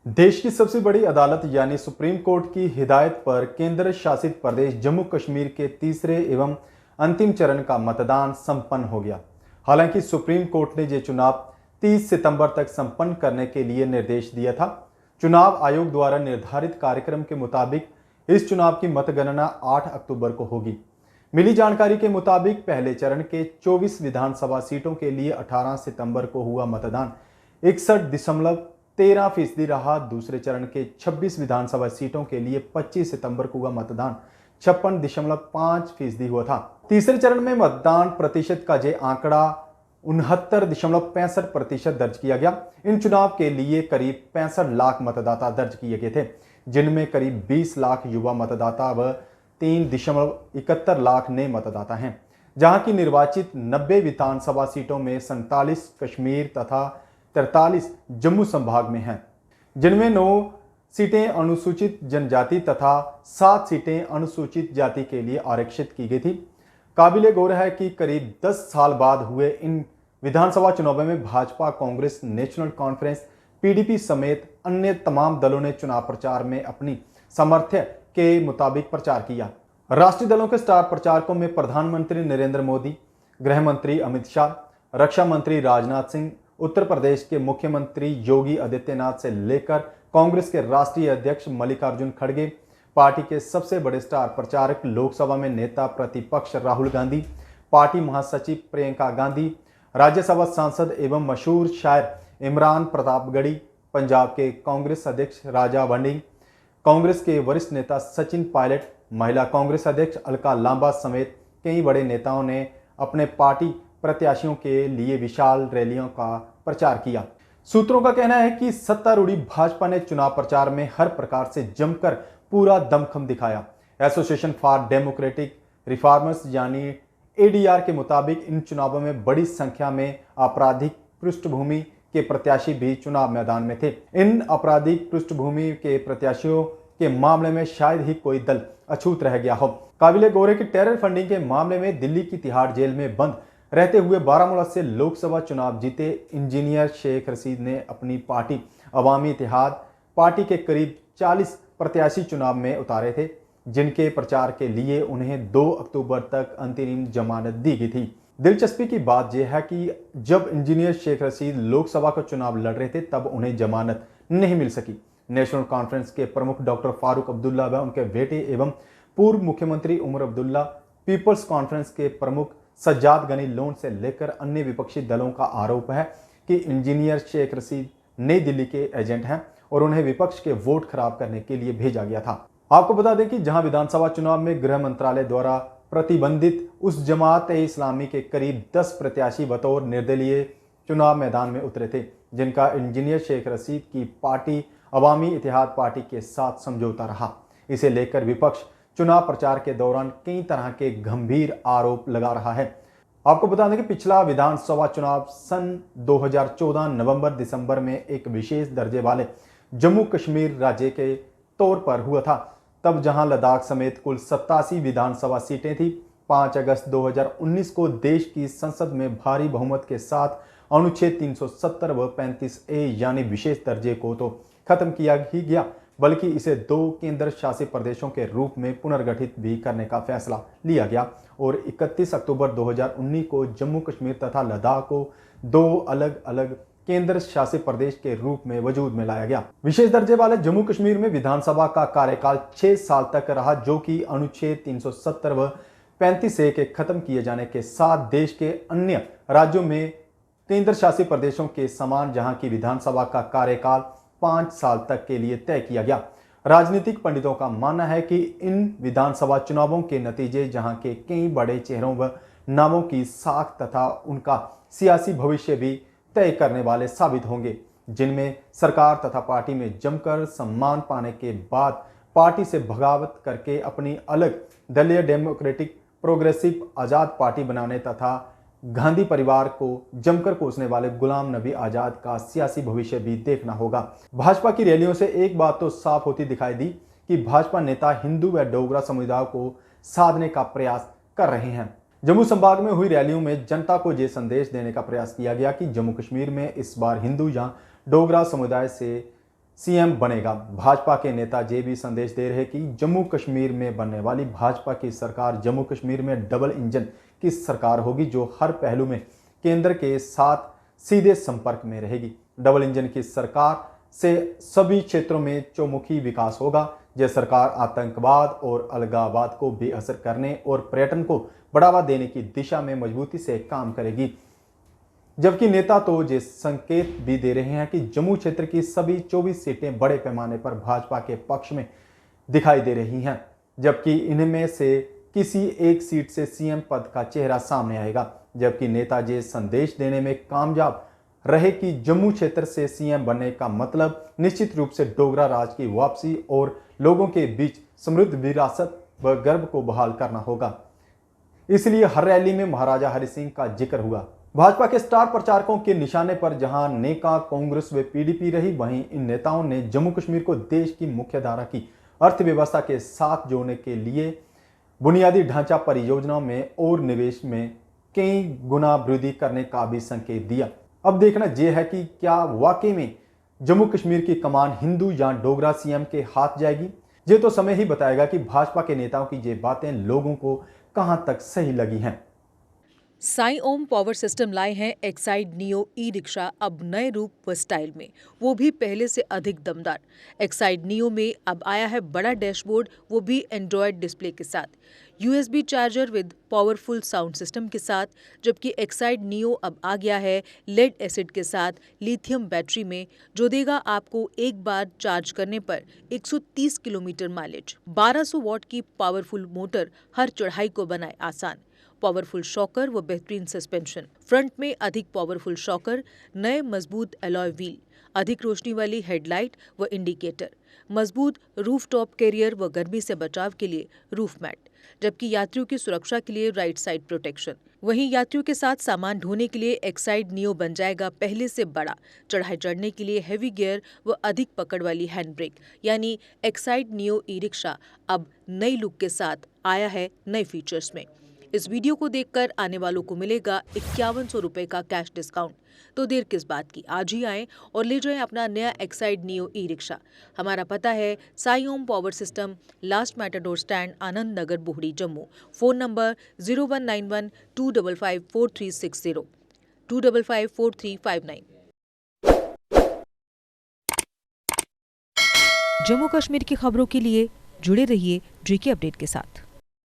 देश की सबसे बड़ी अदालत यानी सुप्रीम कोर्ट की हिदायत पर केंद्र शासित प्रदेश जम्मू कश्मीर के तीसरे एवं अंतिम चरण का मतदान संपन्न हो गया। हालांकि सुप्रीम कोर्ट ने ये चुनाव 30 सितंबर तक संपन्न करने के लिए निर्देश दिया था। चुनाव आयोग द्वारा निर्धारित कार्यक्रम के मुताबिक इस चुनाव की मतगणना 8 अक्टूबर को होगी। मिली जानकारी के मुताबिक पहले चरण के 24 विधानसभा सीटों के लिए 18 सितंबर को हुआ मतदान 61.13% रहा। दूसरे चरण के 26 विधानसभा सीटों के लिए 25 सितंबर को हुआ मतदान 56.5% हुआ था। तीसरे चरण में मतदान प्रतिशत का ये आंकड़ा 69.65% दर्ज किया गया। इन चुनाव के लिए करीब 65 लाख मतदाता दर्ज किए गए थे, जिनमें करीब 20 लाख युवा मतदाता व 3.71 लाख नए मतदाता हैं। जहां की निर्वाचित 90 विधानसभा सीटों में 47 कश्मीर तथा 43 जम्मू संभाग में हैं, जिनमें 9 सीटें अनुसूचित जनजाति तथा 7 सीटें अनुसूचित जाति के लिए आरक्षित की गई थी। काबिले गौर है कि करीब 10 साल बाद हुए इन विधानसभा चुनावों में Bhajpa, Congress, national conference, PDP समेत अन्य तमाम दलों ने चुनाव प्रचार में अपनी सामर्थ्य के मुताबिक प्रचार किया। राष्ट्रीय दलों के स्टार प्रचारकों में प्रधानमंत्री नरेंद्र मोदी, गृह मंत्री अमित शाह, रक्षा मंत्री राजनाथ सिंह, उत्तर प्रदेश के मुख्यमंत्री योगी आदित्यनाथ से लेकर कांग्रेस के राष्ट्रीय अध्यक्ष मल्लिकार्जुन खड़गे, पार्टी के सबसे बड़े स्टार प्रचारक लोकसभा में नेता प्रतिपक्ष राहुल गांधी, पार्टी महासचिव प्रियंका गांधी, राज्यसभा सांसद एवं मशहूर शायर इमरान प्रतापगढ़ी, पंजाब के कांग्रेस अध्यक्ष राजा बंडी, कांग्रेस के वरिष्ठ नेता सचिन पायलट, महिला कांग्रेस अध्यक्ष अलका लांबा समेत कई बड़े नेताओं ने अपने पार्टी प्रत्याशियों के लिए विशाल रैलियों का प्रचार किया। सूत्रों का कहना है कि सत्तारूढ़ी भाजपा ने चुनाव प्रचार में हर प्रकार से जमकर पूरा दमखम दिखाया। एसोसिएशन फॉर डेमोक्रेटिक रिफॉर्मर्स यानी एडीआर के मुताबिक इन चुनावों में बड़ी संख्या में आपराधिक पृष्ठभूमि के प्रत्याशी भी चुनाव मैदान में थे। इन आपराधिक पृष्ठभूमि के प्रत्याशियों के मामले में शायद ही कोई दल अछूत रह गया हो। काबिले गौर है कि टेरर फंडिंग के मामले में दिल्ली की तिहाड़ जेल में बंद रहते हुए बारामूला से लोकसभा चुनाव जीते इंजीनियर शेख रशीद ने अपनी पार्टी अवामी इत्तेहाद पार्टी के करीब 40 प्रत्याशी चुनाव में उतारे थे, जिनके प्रचार के लिए उन्हें 2 अक्टूबर तक अंतरिम जमानत दी गई थी। दिलचस्पी की बात यह है कि जब इंजीनियर शेख रशीद लोकसभा का चुनाव लड़ रहे थे तब उन्हें जमानत नहीं मिल सकी। नेशनल कॉन्फ्रेंस के प्रमुख डॉक्टर फारूक अब्दुल्ला व उनके बेटे एवं पूर्व मुख्यमंत्री उमर अब्दुल्ला, पीपल्स कॉन्फ्रेंस के प्रमुख सज्जाद गनी लोन से लेकर अन्य विपक्षी दलों का आरोप है कि इंजीनियर शेख रशीद नई दिल्ली के एजेंट हैं और उन्हें विपक्ष के वोट खराब करने के लिए भेजा गया था। आपको बता दें कि जहां विधानसभा चुनाव में गृह मंत्रालय द्वारा प्रतिबंधित उस जमात ए इस्लामी के करीब 10 प्रत्याशी बतौर निर्दलीय चुनाव मैदान में उतरे थे, जिनका इंजीनियर शेख रशीद की पार्टी अवामी इत्तेहाद पार्टी के साथ समझौता रहा। इसे लेकर विपक्ष चुनाव प्रचार के दौरान कई तरह के गंभीर आरोप लगा रहा है। आपको बता दें कि पिछला विधानसभा चुनाव सन 2014 नवंबर-दिसंबर में एक विशेष दर्जे वाले जम्मू कश्मीर राज्य के तौर पर हुआ था। तब जहां लद्दाख समेत कुल 87 विधानसभा सीटें थी। 5 अगस्त 2019 को देश की संसद में भारी बहुमत के साथ अनुच्छेद 370 व 35A यानी विशेष दर्जे को तो खत्म किया ही गया, बल्कि इसे 2 केंद्र शासित प्रदेशों के रूप में पुनर्गठित भी करने का फैसला लिया गया और 31 अक्टूबर 2019 को जम्मू कश्मीर तथा लद्दाख को 2 अलग अलग केंद्र शासित प्रदेश के रूप में वजूद में लाया गया। विशेष दर्जे वाले जम्मू कश्मीर में विधानसभा का कार्यकाल 6 साल तक रहा, जो कि अनुच्छेद 370 व 35A के खत्म किए जाने के साथ देश के अन्य राज्यों में केंद्र शासित प्रदेशों के समान जहां की विधानसभा का कार्यकाल 5 साल तक के लिए तय किया गया। राजनीतिक पंडितों का मानना है कि इन विधानसभा चुनावों के नतीजे जहां के कई बड़े चेहरों व नामों की साख तथा उनका सियासी भविष्य भी तय करने वाले साबित होंगे, जिनमें सरकार तथा पार्टी में जमकर सम्मान पाने के बाद पार्टी से बगावत करके अपनी अलग दलीय डेमोक्रेटिक प्रोग्रेसिव आज़ाद पार्टी बनाने तथा गांधी परिवार को जमकर कोसने वाले गुलाम नबी आजाद का सियासी भविष्य भी देखना होगा। भाजपा की रैलियों से एक बात तो साफ होती दिखाई दी कि भाजपा नेता हिंदू व डोगरा समुदाय को साधने का प्रयास कर रहे हैं। जम्मू संभाग में हुई रैलियों में जनता को ये संदेश देने का प्रयास किया गया कि जम्मू कश्मीर में इस बार हिंदू या डोगरा समुदाय से सीएम बनेगा। भाजपा के नेता ये भी संदेश दे रहे कि जम्मू कश्मीर में बनने वाली भाजपा की सरकार जम्मू कश्मीर में डबल इंजन की सरकार होगी, जो हर पहलू में केंद्र के साथ सीधे संपर्क में रहेगी। डबल इंजन की सरकार से सभी क्षेत्रों में चौमुखी विकास होगा। यह सरकार आतंकवाद और अलगाववाद को बेअसर करने और पर्यटन को बढ़ावा देने की दिशा में मजबूती से काम करेगी। जबकि नेता तो ये संकेत भी दे रहे हैं कि जम्मू क्षेत्र की सभी 24 सीटें बड़े पैमाने पर भाजपा के पक्ष में दिखाई दे रही हैं, जबकि इनमें से किसी एक सीट से सीएम पद का चेहरा सामने आएगा। जबकि नेता ये संदेश देने में कामयाब रहे कि जम्मू क्षेत्र से सीएम बनने का मतलब निश्चित रूप से डोगरा राज की वापसी और लोगों के बीच समृद्ध विरासत व गर्व को बहाल करना होगा। इसलिए हर रैली में महाराजा हरि सिंह का जिक्र हुआ। भाजपा के स्टार प्रचारकों के निशाने पर जहां नेका, कांग्रेस व पीडीपी रही, वहीं इन नेताओं ने जम्मू कश्मीर को देश की मुख्यधारा की अर्थव्यवस्था के साथ जोड़ने के लिए बुनियादी ढांचा परियोजनाओं में और निवेश में कई गुना वृद्धि करने का भी संकेत दिया। अब देखना यह है कि क्या वाकई में जम्मू कश्मीर की कमान हिंदू या डोगरा सीएम के हाथ जाएगी। ये तो समय ही बताएगा कि भाजपा के नेताओं की ये बातें लोगों को कहां तक सही लगी हैं। साई ओम पावर सिस्टम लाए हैं एक्साइड नियो ई रिक्शा अब नए रूप व स्टाइल में, वो भी पहले से अधिक दमदार। एक्साइड नियो में अब आया है बड़ा डैशबोर्ड, वो भी एंड्रॉयड डिस्प्ले के साथ, USB charger with powerful sound system के साथ। जबकि एक्साइड नियो अब आ गया है लेड एसिड के साथ लिथियम बैटरी में, जो देगा आपको एक बार चार्ज करने पर 130 किलोमीटर माइलेज। 1200 वॉट की पावरफुल मोटर हर चढ़ाई को बनाए आसान। पावरफुल शॉकर व बेहतरीन सस्पेंशन, फ्रंट में अधिक पावरफुल शॉकर, नए मजबूत अलॉय व्हील, अधिक रोशनी वाली हेडलाइट व इंडिकेटर, मजबूत रूफ टॉप कैरियर व गर्मी से बचाव के लिए रूफ मैट, जबकि यात्रियों की सुरक्षा के लिए राइट साइड प्रोटेक्शन। वहीं यात्रियों के साथ सामान ढोने के लिए एक्साइड नियो बन जाएगा पहले से बड़ा। चढ़ाई चढ़ने के लिए हैवी गियर व अधिक पकड़ वाली हैंड ब्रेक, यानी एक्साइड नियो ई रिक्शा अब नई लुक के साथ आया है नए फीचर्स में। इस वीडियो को देखकर आने वालों को मिलेगा 5100 रुपए का कैश डिस्काउंट। तो देर किस बात की, आज ही आएं और ले जाएं अपना नया एक्साइड नियो ई रिक्शा। हमारा पता है Sai Om power system, last matador stand, Anand Nagar, Bohri, Jammu. Phone number 0191 255 4360 255 4359। Jammu Kashmir की खबरों के लिए जुड़े रहिए जीके अपडेट के साथ।